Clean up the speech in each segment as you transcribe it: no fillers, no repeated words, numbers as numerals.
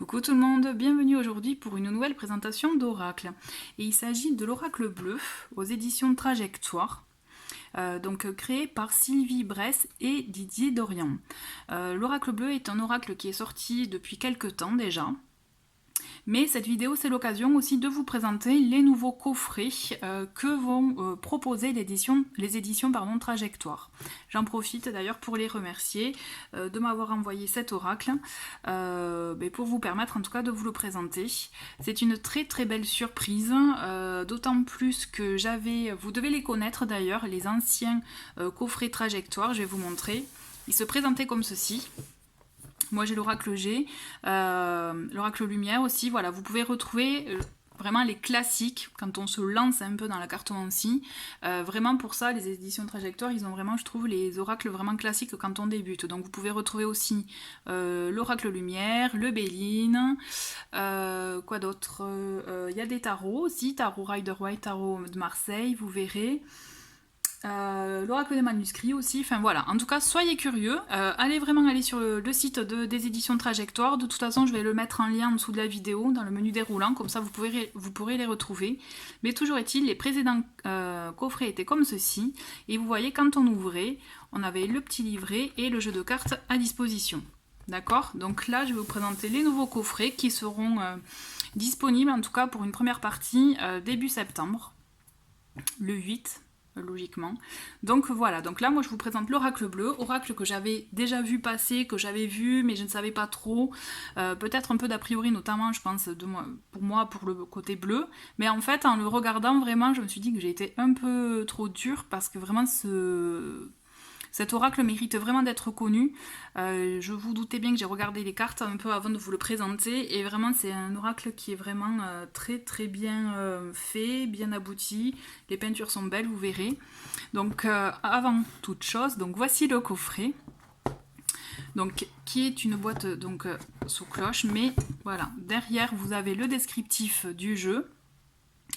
Coucou tout le monde, bienvenue aujourd'hui pour une nouvelle présentation d'Oracle. Et il s'agit de l'Oracle Bleu aux éditions Trajectoire, créé par Sylvie Bresse et Didier Dorian. L'Oracle Bleu est un oracle qui est sorti depuis quelques temps déjà. Mais cette vidéo, c'est l'occasion aussi de vous présenter les nouveaux coffrets que vont proposer les éditions Trajectoire. J'en profite d'ailleurs pour les remercier de m'avoir envoyé cet oracle, pour vous permettre en tout cas de vous le présenter. C'est une très très belle surprise, d'autant plus que vous devez les connaître d'ailleurs, les anciens coffrets Trajectoire, je vais vous montrer. Ils se présentaient comme ceci. Moi j'ai l'oracle G, l'oracle Lumière aussi, voilà, vous pouvez retrouver vraiment les classiques quand on se lance un peu dans la cartomancie. Vraiment pour ça, les éditions Trajectoire, ils ont vraiment, je trouve, les oracles vraiment classiques quand on débute. Donc vous pouvez retrouver aussi l'oracle Lumière, le Béline, quoi d'autre, il y a des tarots aussi, tarot Rider White, tarot de Marseille, vous verrez. L'oracle des manuscrits aussi, enfin voilà, en tout cas soyez curieux, allez vraiment aller sur le site des éditions Trajectoire, de toute façon je vais le mettre en lien en dessous de la vidéo, dans le menu déroulant, comme ça vous pourrez les retrouver, mais toujours est-il, les précédents coffrets étaient comme ceci, et vous voyez quand on ouvrait, on avait le petit livret et le jeu de cartes à disposition, d'accord? Donc là je vais vous présenter les nouveaux coffrets qui seront disponibles, en tout cas pour une première partie, début septembre, le 8, logiquement. Donc voilà, donc là moi je vous présente l'oracle bleu, oracle que j'avais déjà vu passer, que j'avais vu mais je ne savais pas trop, peut-être un peu d'a priori notamment je pense pour le côté bleu, mais en fait en le regardant vraiment je me suis dit que j'ai été un peu trop dure parce que vraiment cet oracle mérite vraiment d'être connu. Je vous doutais bien que j'ai regardé les cartes un peu avant de vous le présenter et vraiment c'est un oracle qui est vraiment très très bien fait, bien abouti. Les peintures sont belles, vous verrez. Donc avant toute chose, donc voici le coffret. Donc qui est une boîte sous cloche, mais voilà, derrière vous avez le descriptif du jeu.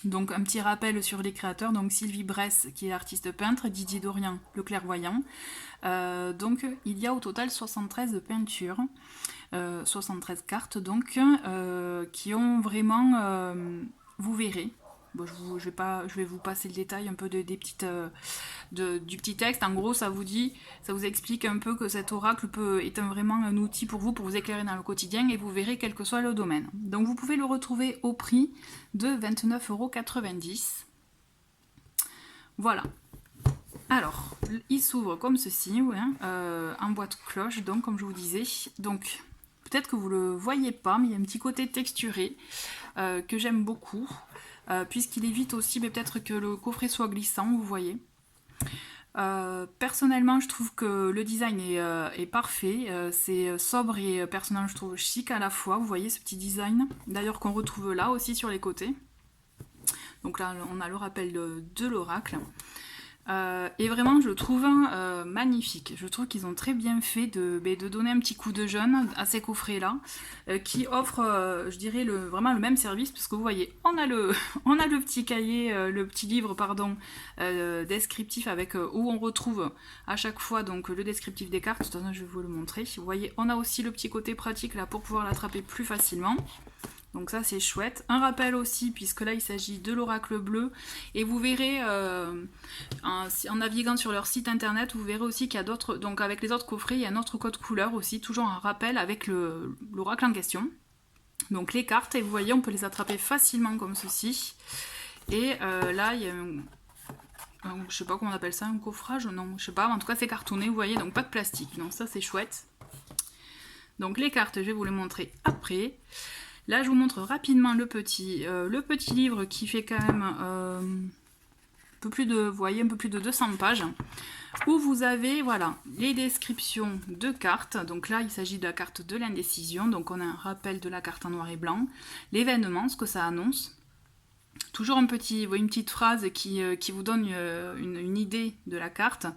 Donc un petit rappel sur les créateurs, donc Sylvie Bresse qui est artiste peintre, Didier Dorian le clairvoyant. Donc il y a au total 73 peintures, 73 cartes donc, qui ont vraiment, vous verrez, bon, je vais vous passer le détail un peu du petit texte. En gros, ça vous explique un peu que cet oracle est vraiment un outil pour vous éclairer dans le quotidien et vous verrez quel que soit le domaine. Donc vous pouvez le retrouver au prix de 29,90 €. Voilà. Alors, il s'ouvre comme ceci, ouais, en boîte cloche, donc comme je vous disais. Donc, peut-être que vous le voyez pas, mais il y a un petit côté texturé que j'aime beaucoup, puisqu'il évite aussi peut-être que le coffret soit glissant, vous voyez. Personnellement, je trouve que le design est parfait, c'est sobre et personnellement, je trouve chic à la fois. Vous voyez ce petit design, d'ailleurs qu'on retrouve là aussi sur les côtés. Donc là, on a le rappel de l'oracle. Et vraiment je le trouve magnifique. Je trouve qu'ils ont très bien fait de donner un petit coup de jeune à ces coffrets là, qui offrent je dirais vraiment le même service, parce que vous voyez on a le petit cahier, le petit livre pardon, descriptif avec où on retrouve à chaque fois donc le descriptif des cartes. De toute façon je vais vous le montrer. Vous voyez on a aussi le petit côté pratique là pour pouvoir l'attraper plus facilement. Donc ça c'est chouette. Un rappel aussi, puisque là il s'agit de l'oracle bleu. Et vous verrez, en naviguant sur leur site internet, vous verrez aussi qu'il y a d'autres, donc avec les autres coffrets, il y a un autre code couleur aussi, toujours un rappel avec l'oracle en question. Donc les cartes, et vous voyez on peut les attraper facilement comme ceci. Et là il y a je sais pas comment on appelle ça, un coffrage, non, je sais pas, en tout cas c'est cartonné, vous voyez, donc pas de plastique. Donc ça c'est chouette. Donc les cartes, je vais vous les montrer après. Là, je vous montre rapidement le petit livre qui fait quand même un peu plus de 200 pages, où vous avez voilà, les descriptions de cartes. Donc là, il s'agit de la carte de l'indécision. Donc on a un rappel de la carte en noir et blanc, l'événement, ce que ça annonce. Toujours une petite phrase qui vous donne une idée de la carte.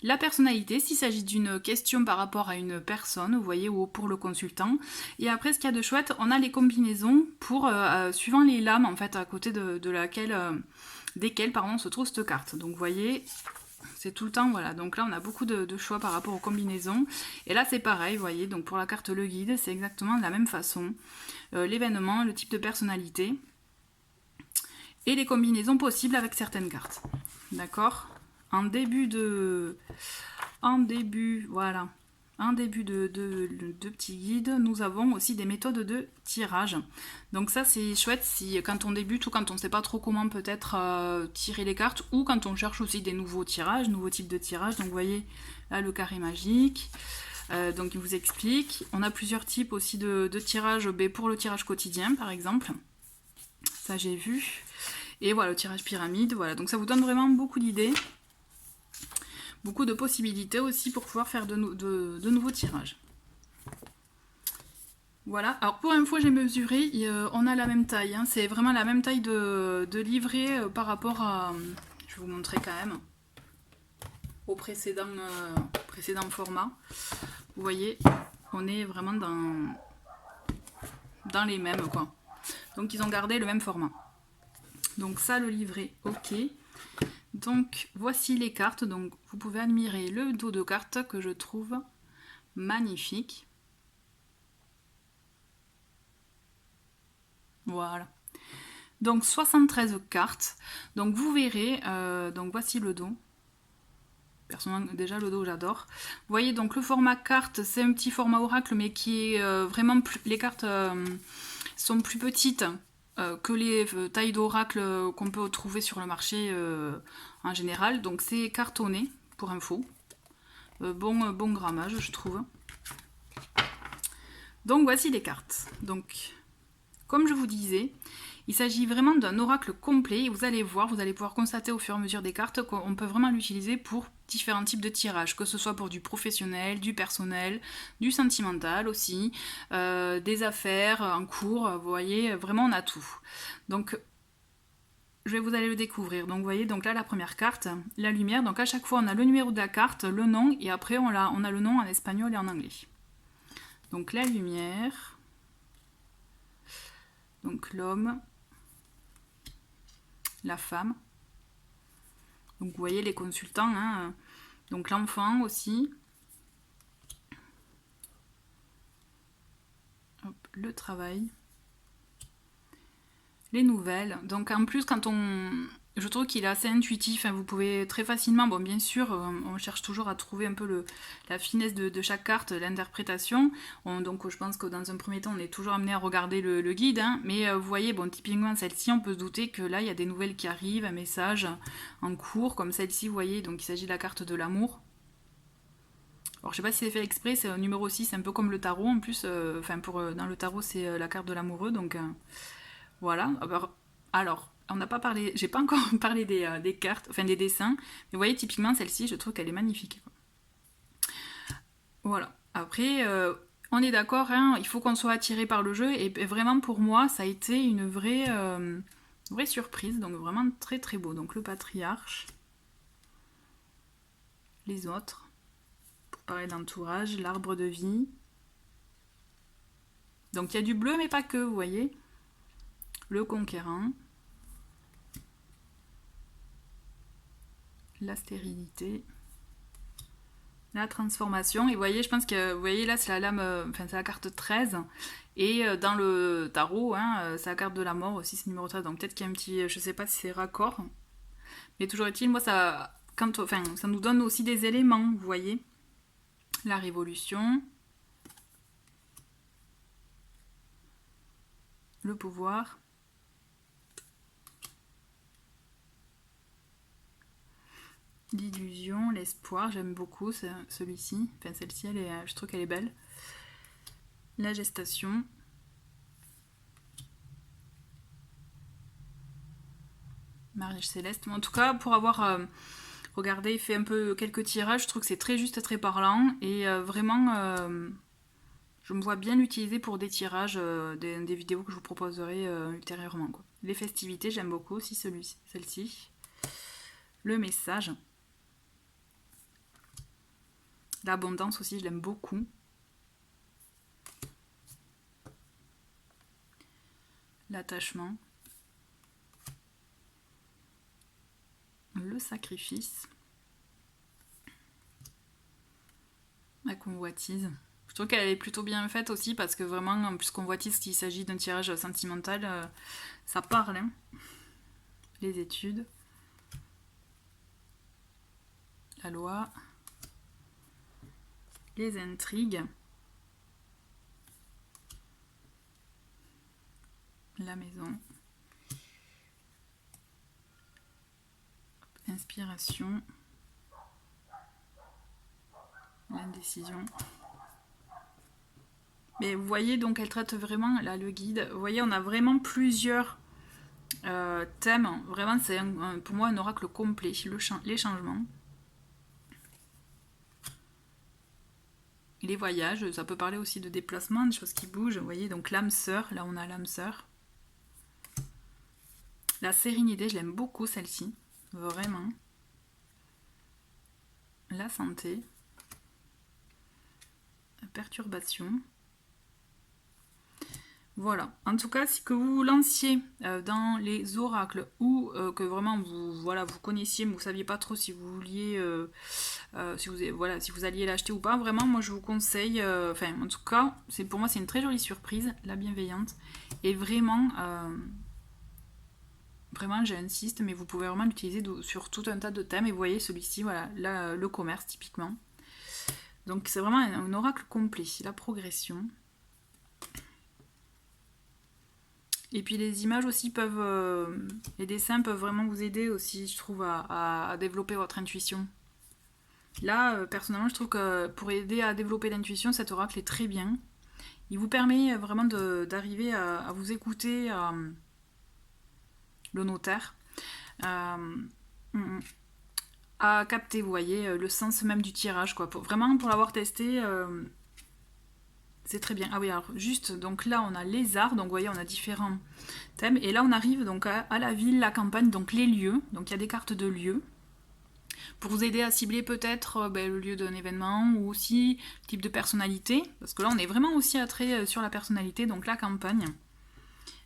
La personnalité, s'il s'agit d'une question par rapport à une personne, vous voyez, ou pour le consultant. Et après, ce qu'il y a de chouette, on a les combinaisons pour suivant les lames, en fait, à côté desquelles se trouve cette carte. Donc, vous voyez, C'est tout le temps, voilà. Donc là, on a beaucoup de choix par rapport aux combinaisons. Et là, c'est pareil, vous voyez. Donc pour la carte le guide, c'est exactement de la même façon. L'événement, le type de personnalité et les combinaisons possibles avec certaines cartes. D'accord? En début de petit guide, nous avons aussi des méthodes de tirage. Donc ça c'est chouette si quand on débute ou quand on ne sait pas trop comment peut-être tirer les cartes, ou quand on cherche aussi des nouveaux tirages, nouveaux types de tirages. Donc vous voyez là le carré magique. Donc il vous explique. On a plusieurs types aussi de tirages pour le tirage quotidien par exemple. Ça j'ai vu. Et voilà le tirage pyramide. Voilà, donc ça vous donne vraiment beaucoup d'idées. Beaucoup de possibilités aussi pour pouvoir faire de nouveaux tirages. Voilà, alors pour info j'ai mesuré, on a la même taille, hein. C'est vraiment la même taille de livret par rapport à, je vais vous montrer quand même, au précédent format. Vous voyez, on est vraiment dans les mêmes quoi. Donc ils ont gardé le même format. Donc ça le livret, ok. Donc voici les cartes, donc vous pouvez admirer le dos de cartes que je trouve magnifique. Voilà. Donc 73 cartes. Donc vous verrez, donc voici le dos. Personnellement, déjà le dos j'adore. Vous voyez donc le format carte, c'est un petit format oracle, mais qui est vraiment plus. Les cartes sont plus petites que les tailles d'oracle qu'on peut trouver sur le marché en général. Donc c'est cartonné pour info. Bon grammage je trouve. Donc voici les cartes. Donc comme je vous disais, il s'agit vraiment d'un oracle complet et vous allez voir, vous allez pouvoir constater au fur et à mesure des cartes qu'on peut vraiment l'utiliser pour différents types de tirages, que ce soit pour du professionnel, du personnel, du sentimental aussi, des affaires en cours, vous voyez, vraiment on a tout. Donc vous allez le découvrir. Donc vous voyez, donc là la première carte, la lumière, donc à chaque fois on a le numéro de la carte, le nom, et après on a le nom en espagnol et en anglais. Donc la lumière, donc l'homme, la femme, donc vous voyez les consultants, hein, donc l'enfant aussi, hop, le travail, les nouvelles. Donc en plus quand je trouve qu'il est assez intuitif, hein, vous pouvez très facilement, bon bien sûr on cherche toujours à trouver un peu la finesse de chaque carte, l'interprétation, donc je pense que dans un premier temps on est toujours amené à regarder le guide, hein, mais vous voyez, bon typiquement celle-ci on peut se douter que là il y a des nouvelles qui arrivent, un message en cours, comme celle-ci vous voyez, donc il s'agit de la carte de l'amour. Alors je sais pas si c'est fait exprès, c'est un numéro 6, un peu comme le tarot en plus, dans le tarot c'est la carte de l'amoureux, donc voilà. Alors on n'a pas parlé, j'ai pas encore parlé des cartes, enfin des dessins, mais vous voyez typiquement celle-ci, je trouve qu'elle est magnifique. Voilà. Après, on est d'accord, hein, il faut qu'on soit attiré par le jeu, et vraiment pour moi, ça a été une vraie surprise, donc vraiment très très beau. Donc le patriarche, les autres, pour parler d'entourage, l'arbre de vie. Donc il y a du bleu, mais pas que, vous voyez. Le conquérant. La stérilité, la transformation, et vous voyez, je pense que, vous voyez là c'est la lame, c'est la carte 13, et dans le tarot, hein, c'est la carte de la mort aussi, c'est le numéro 13, donc peut-être qu'il y a un petit, je sais pas si c'est raccord, mais toujours est-il, moi ça nous donne aussi des éléments, vous voyez, la révolution, le pouvoir, l'illusion, l'espoir, j'aime beaucoup celui-ci, enfin celle-ci, je trouve qu'elle est belle. La gestation. Mariage céleste. Mais en tout cas, pour avoir regardé, fait un peu quelques tirages, je trouve que c'est très juste, très parlant. Et vraiment, je me vois bien l'utiliser pour des tirages, des vidéos que je vous proposerai ultérieurement, quoi. Les festivités, j'aime beaucoup aussi celle-ci. Le message. L'abondance aussi, je l'aime beaucoup. L'attachement. Le sacrifice. La convoitise. Je trouve qu'elle est plutôt bien faite aussi parce que vraiment, plus convoitise, qu'il s'agit d'un tirage sentimental, ça parle. Hein. Les études. La loi. Les intrigues. La maison. Inspiration. L'indécision. Mais vous voyez, donc elle traite vraiment, là, le guide. Vous voyez, on a vraiment plusieurs thèmes. Vraiment, c'est pour moi un oracle complet. Les changements. Les voyages, ça peut parler aussi de déplacement, des choses qui bougent. Vous voyez, donc l'âme sœur, là on a l'âme sœur. La sérénité, je l'aime beaucoup celle-ci. Vraiment. La santé. La perturbation. Voilà. En tout cas, si que vous vous lanciez dans les oracles ou que vraiment vous connaissiez, mais vous ne saviez pas trop si vous vouliez, si vous alliez l'acheter ou pas, vraiment, moi je vous conseille, en tout cas, pour moi c'est une très jolie surprise, la bienveillante. Et vraiment, j'insiste, mais vous pouvez vraiment l'utiliser sur tout un tas de thèmes. Et vous voyez celui-ci, voilà, là, le commerce typiquement. Donc c'est vraiment un oracle complet, la progression. Et puis les images aussi peuvent, les dessins peuvent vraiment vous aider aussi, je trouve, à développer votre intuition. Là, personnellement, je trouve que pour aider à développer l'intuition, cet oracle est très bien. Il vous permet vraiment d'arriver à vous écouter, le notaire, à capter, vous voyez, le sens même du tirage, quoi. Vraiment, pour l'avoir testé, c'est très bien. Ah oui, alors juste, donc là on a les arts, donc vous voyez on a différents thèmes, et là on arrive donc à la ville, la campagne, donc les lieux, donc il y a des cartes de lieux, pour vous aider à cibler peut-être le lieu d'un événement, ou aussi le type de personnalité, parce que là on est vraiment aussi attrait sur la personnalité, donc la campagne,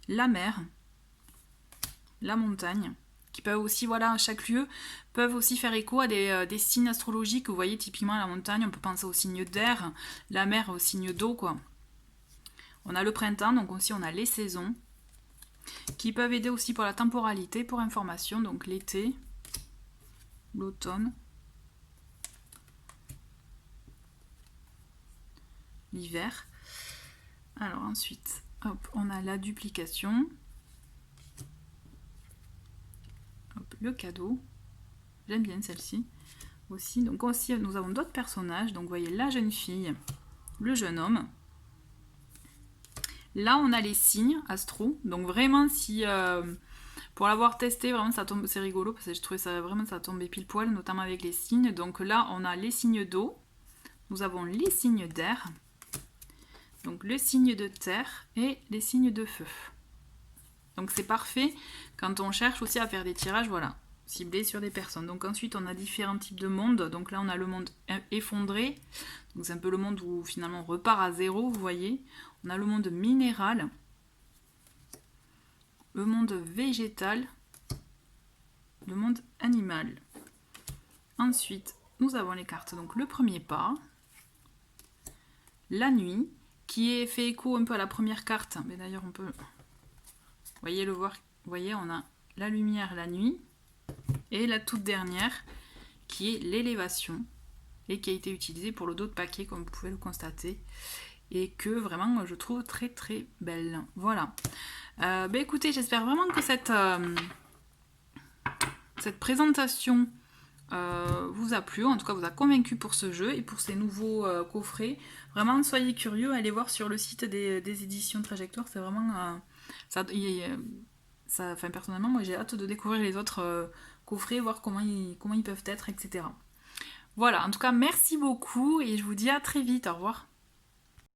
la mer, la montagne, qui peuvent aussi, voilà, chaque lieu peuvent aussi faire écho à des signes astrologiques. Vous voyez, typiquement la montagne, on peut penser au signe d'air, la mer au signe d'eau, quoi. On a le printemps, donc aussi on a les saisons, qui peuvent aider aussi pour la temporalité, pour information, donc l'été, l'automne, l'hiver. Alors ensuite, hop, on a la duplication, hop, le cadeau, j'aime bien celle-ci aussi. Donc aussi nous avons d'autres personnages, donc vous voyez la jeune fille, le jeune homme. Là on a les signes astro, donc vraiment si pour l'avoir testé, vraiment ça tombe, c'est rigolo parce que je trouvais ça vraiment, ça tombait pile poil, notamment avec les signes. Donc là on a les signes d'eau, nous avons les signes d'air, donc le signe de terre et les signes de feu. Donc c'est parfait quand on cherche aussi à faire des tirages, voilà, ciblés sur des personnes. Donc ensuite on a différents types de mondes, donc là on a le monde effondré, donc c'est un peu le monde où finalement on repart à zéro, vous voyez. On a le monde minéral, le monde végétal, le monde animal. Ensuite, nous avons les cartes. Donc le premier pas, la nuit, qui est fait écho un peu à la première carte. Mais d'ailleurs, on peut, voyez le voir. Vous voyez, on a la lumière, la nuit, et la toute dernière, qui est l'élévation, et qui a été utilisée pour le dos de paquet, comme vous pouvez le constater. Et que vraiment je trouve très très belle. Voilà. Écoutez, j'espère vraiment que cette présentation vous a plu, en tout cas vous a convaincu pour ce jeu et pour ces nouveaux coffrets. Vraiment, soyez curieux, allez voir sur le site des éditions Trajectoire, c'est vraiment... personnellement, moi j'ai hâte de découvrir les autres coffrets, voir comment ils peuvent être, etc. Voilà, en tout cas merci beaucoup et je vous dis à très vite, au revoir.